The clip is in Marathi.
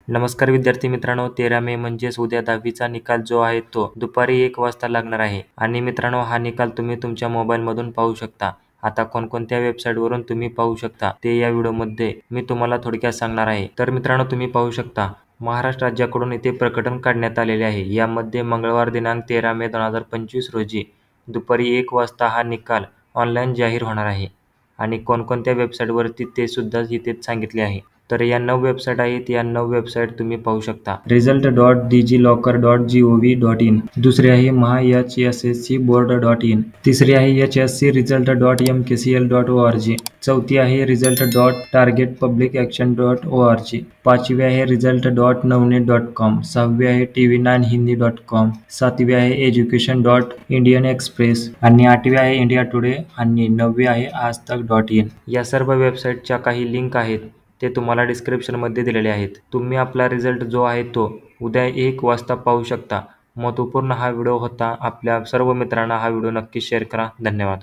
नमस्कार विद्यार्थी मित्रांनो, 13 मे म्हणजेच उद्या 10वीचा निकाल जो आहे तो दुपारी 1 वाजता लागणार आहे. आणि मित्रांनो, हा निकाल तुम्ही तुमच्या मोबाईलमधून पाहू शकता. आता कोणकोणत्या वेबसाईटवरून तुम्ही पाहू शकता ते या व्हिडिओमध्ये मी तुम्हाला थोडक्यात सांगणार आहे. तर मित्रांनो, तुम्ही पाहू शकता महाराष्ट्र राज्याकडून इथे प्रकटन काढण्यात आलेले आहे. यामध्ये मंगळवार दिनांक 13 मे 2025 रोजी दुपारी 1 वाजता हा निकाल ऑनलाईन जाहीर होणार आहे. आणि कोणकोणत्या वेबसाईटवरती ते सुद्धा इथे सांगितले आहे. तर या 9 वेबसाईट आहेत. या 9 वेबसाईट तुम्ही पाहू शकता. result.digiloccer.gov.in, दुसरी आहे mah.sscboard.in, तिसरी आहे hscresult.mkcl.org, चौथी आहे result.targetpublicaction.org, पाचवी आहे result.navnet.com, सहावी आहे tv9hindi.com, सातवी आहे education.indian.express आणि आठवी आहे इंडिया टुडे आणि नववी आहे आजतक.in. या सर्व वेबसाईटच्या काही लिंक आहेत ते तुम्हाला डिस्क्रिप्शनमध्ये दिलेले आहेत. तुम्ही आपला रिझल्ट जो आहे तो उद्या 1 वाजता पाहू शकता. महत्त्वपूर्ण हा व्हिडिओ होता. आपल्या सर्व मित्रांना हा व्हिडिओ नक्की शेअर करा. धन्यवाद.